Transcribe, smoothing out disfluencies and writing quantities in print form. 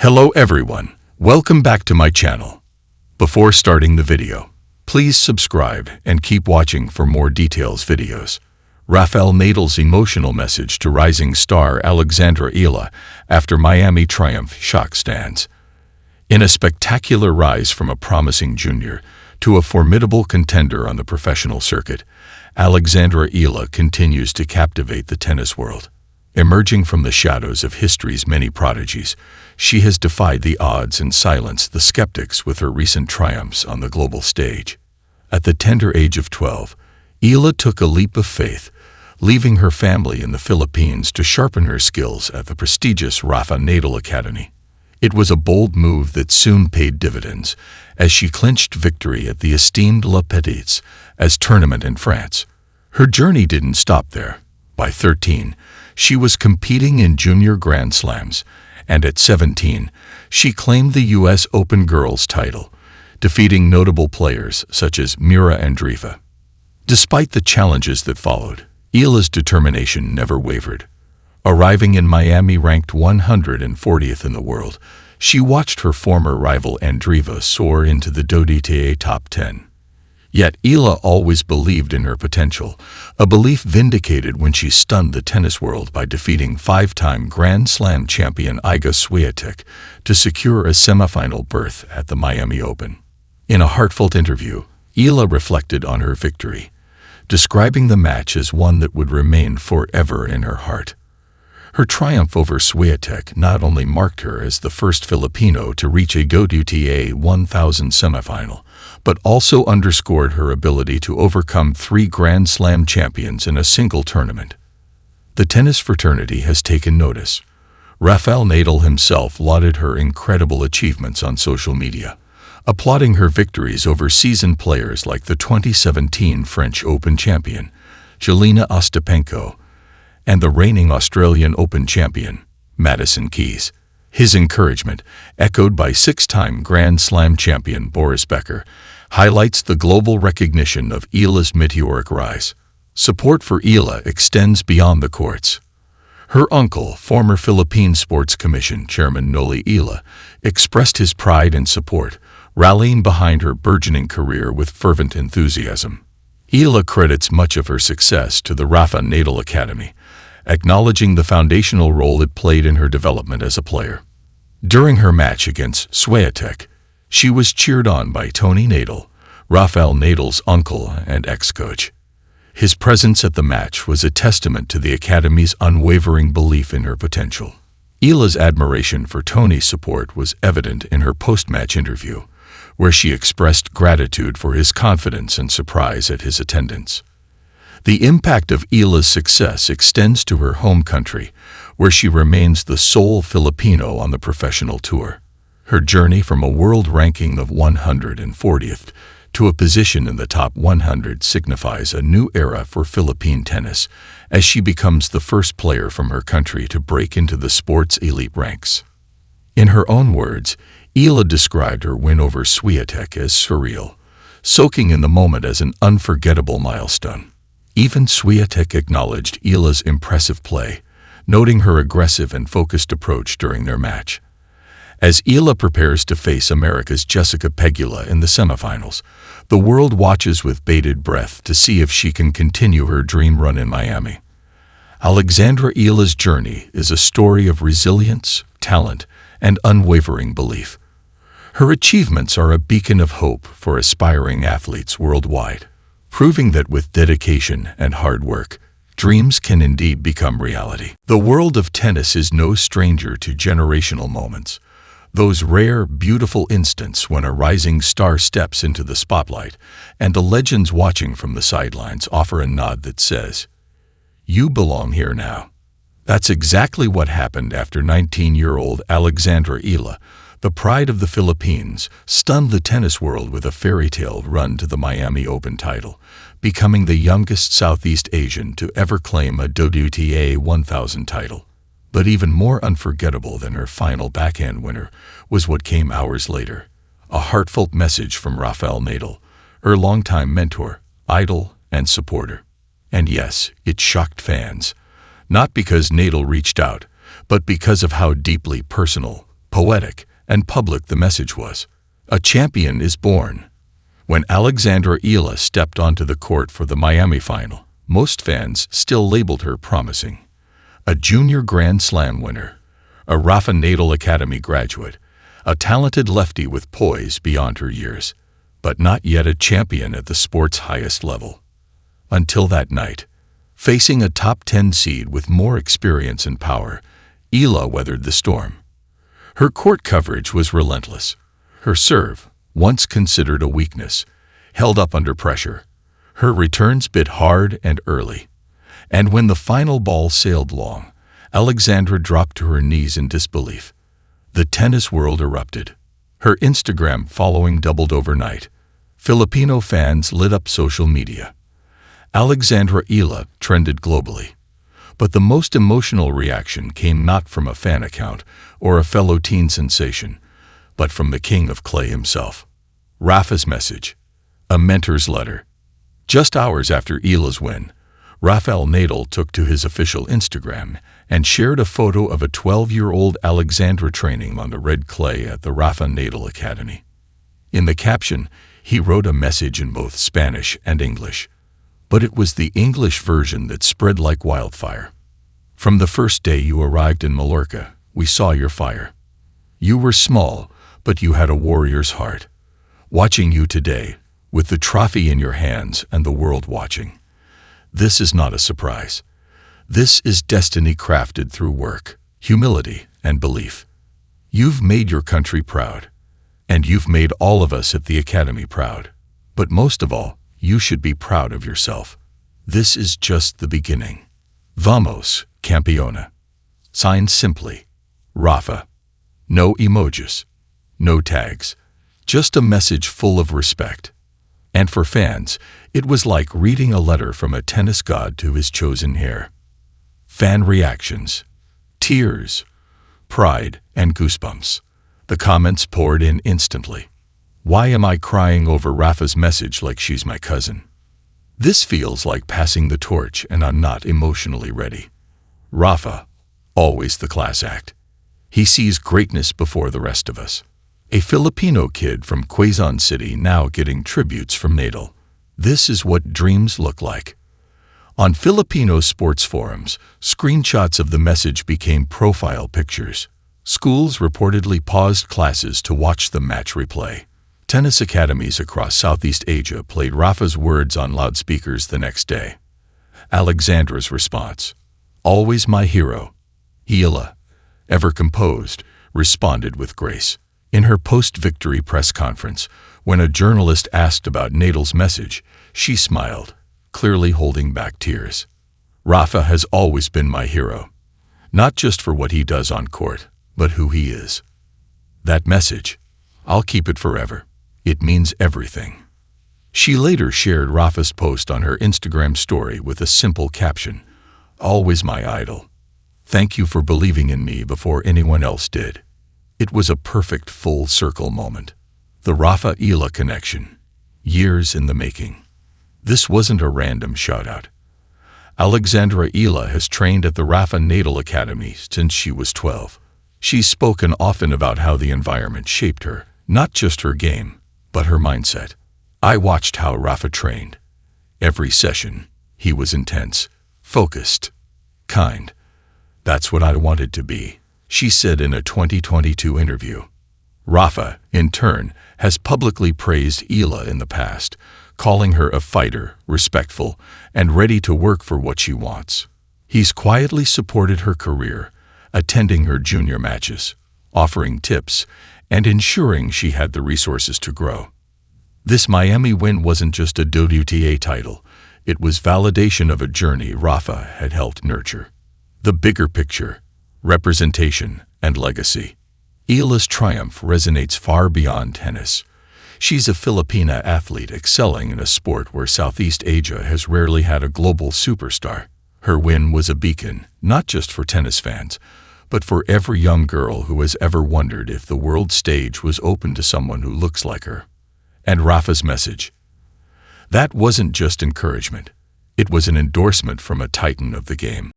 Hello everyone, welcome back to my channel. Before starting the video, please subscribe and keep watching for more details videos. Rafael Nadal's emotional message to rising star Alexandra Eala after Miami triumph shock stands. In a spectacular rise from a promising junior to a formidable contender on the professional circuit, Alexandra Eala continues to captivate the tennis world. Emerging from the shadows of history's many prodigies, she has defied the odds and silenced the skeptics with her recent triumphs on the global stage. At the tender age of 12, Eala took a leap of faith, leaving her family in the Philippines to sharpen her skills at the prestigious Rafael Nadal Academy. It was a bold move that soon paid dividends, as she clinched victory at the esteemed Le Petits as tournament in France. Her journey didn't stop there. By 13, she was competing in junior Grand Slams, and at 17, she claimed the U.S. Open Girls title, defeating notable players such as Mira Andreeva. Despite the challenges that followed, Eala's determination never wavered. Arriving in Miami ranked 140th in the world, she watched her former rival Andreeva soar into the WTA top 10. Yet Eala always believed in her potential, a belief vindicated when she stunned the tennis world by defeating five-time Grand Slam champion Iga Swiatek to secure a semifinal berth at the Miami Open. In a heartfelt interview, Eala reflected on her victory, describing the match as one that would remain forever in her heart. Her triumph over Swiatek not only marked her as the first Filipino to reach a WTA 1000 semifinal, but also underscored her ability to overcome three Grand Slam champions in a single tournament. The tennis fraternity has taken notice. Rafael Nadal himself lauded her incredible achievements on social media, applauding her victories over seasoned players like the 2017 French Open champion, Jelena Ostapenko, and the reigning Australian Open champion, Madison Keys. His encouragement, echoed by six-time Grand Slam champion Boris Becker, highlights the global recognition of Eala's meteoric rise. Support for Eala extends beyond the courts. Her uncle, former Philippine Sports Commission Chairman Noli Eala, expressed his pride and support, rallying behind her burgeoning career with fervent enthusiasm. Eala credits much of her success to the Rafael Nadal Academy, acknowledging the foundational role it played in her development as a player. During her match against Swiatek, she was cheered on by Tony Nadal, Rafael Nadal's uncle and ex-coach. His presence at the match was a testament to the Academy's unwavering belief in her potential. Eala's admiration for Tony's support was evident in her post-match interview, where she expressed gratitude for his confidence and surprise at his attendance. The impact of Eala's success extends to her home country, where she remains the sole Filipino on the professional tour. Her journey from a world ranking of 140th to a position in the top 100 signifies a new era for Philippine tennis, as she becomes the first player from her country to break into the sport's elite ranks. In her own words, Eala described her win over Swiatek as surreal, soaking in the moment as an unforgettable milestone. Even Swiatek acknowledged Eala's impressive play, noting her aggressive and focused approach during their match. As Eala prepares to face America's Jessica Pegula in the semifinals, the world watches with bated breath to see if she can continue her dream run in Miami. Alexandra Eala's journey is a story of resilience, talent, and unwavering belief. Her achievements are a beacon of hope for aspiring athletes worldwide, proving that with dedication and hard work, dreams can indeed become reality. The world of tennis is no stranger to generational moments, those rare, beautiful instants when a rising star steps into the spotlight and the legends watching from the sidelines offer a nod that says, "You belong here now." That's exactly what happened after 19-year-old Alexandra Eala, the pride of the Philippines, stunned the tennis world with a fairy tale run to the Miami Open title, becoming the youngest Southeast Asian to ever claim a WTA 1000 title. But even more unforgettable than her final backhand winner was what came hours later, a heartfelt message from Rafael Nadal, her longtime mentor, idol, and supporter. And yes, it shocked fans, not because Nadal reached out, but because of how deeply personal poetic, and public the message was. A champion is born. When Alexandra Eala stepped onto the court for the Miami final, most fans still labeled her promising. A junior Grand Slam winner, a Rafael Nadal Academy graduate, a talented lefty with poise beyond her years, but not yet a champion at the sport's highest level. Until that night, facing a top 10 seed with more experience and power, Eala weathered the storm. Her court coverage was relentless. Her serve, once considered a weakness, held up under pressure. Her returns bit hard and early. And when the final ball sailed long, Alexandra dropped to her knees in disbelief. The tennis world erupted. Her Instagram following doubled overnight. Filipino fans lit up social media. Alexandra Eala trended globally. But the most emotional reaction came not from a fan account or a fellow teen sensation, but from the king of clay himself. Rafa's message, a mentor's letter. Just hours after Eala's win, Rafael Nadal took to his official Instagram and shared a photo of a 12-year-old Alexandra training on the red clay at the Rafael Nadal Academy. In the caption, he wrote a message in both Spanish and English, but it was the English version that spread like wildfire. From the first day you arrived in Mallorca, we saw your fire. You were small, but you had a warrior's heart. Watching you today, with the trophy in your hands and the world watching. This is not a surprise. This is destiny crafted through work, humility, and belief. You've made your country proud, and you've made all of us at the Academy proud. But most of all, you should be proud of yourself. This is just the beginning. Vamos, campeona. Signed simply, Rafa. No emojis, no tags, just a message full of respect. And for fans, it was like reading a letter from a tennis god to his chosen heir. Fan reactions, tears, pride, and goosebumps. The comments poured in instantly. Why am I crying over Rafa's message like she's my cousin? This feels like passing the torch and I'm not emotionally ready. Rafa, always the class act. He sees greatness before the rest of us. A Filipino kid from Quezon City now getting tributes from Nadal. This is what dreams look like. On Filipino sports forums, screenshots of the message became profile pictures. Schools reportedly paused classes to watch the match replay. Tennis academies across Southeast Asia played Rafa's words on loudspeakers the next day. Alexandra's response, always my hero. Eala, ever composed, responded with grace. In her post-victory press conference, when a journalist asked about Nadal's message, she smiled, clearly holding back tears. Rafa has always been my hero, not just for what he does on court, but who he is. That message, I'll keep it forever. It means everything. She later shared Rafa's post on her Instagram story with a simple caption, always my idol. Thank you for believing in me before anyone else did. It was a perfect full circle moment. The Rafa-Eala connection, years in the making. This wasn't a random shout-out. Alexandra Eala has trained at the Rafael Nadal Academy since she was 12. She's spoken often about how the environment shaped her, not just her game, but her mindset. I watched how Rafa trained. Every session, he was intense, focused, kind. That's what I wanted to be, she said in a 2022 interview. Rafa, in turn, has publicly praised Eala in the past, calling her a fighter, respectful, and ready to work for what she wants. He's quietly supported her career, attending her junior matches, offering tips, and ensuring she had the resources to grow. This Miami win wasn't just a WTA title, it was validation of a journey Rafa had helped nurture. The bigger picture, representation, and legacy. Eala's triumph resonates far beyond tennis. She's a Filipina athlete excelling in a sport where Southeast Asia has rarely had a global superstar. Her win was a beacon, not just for tennis fans, but for every young girl who has ever wondered if the world stage was open to someone who looks like her. And Rafa's message. That wasn't just encouragement. It was an endorsement from a titan of the game.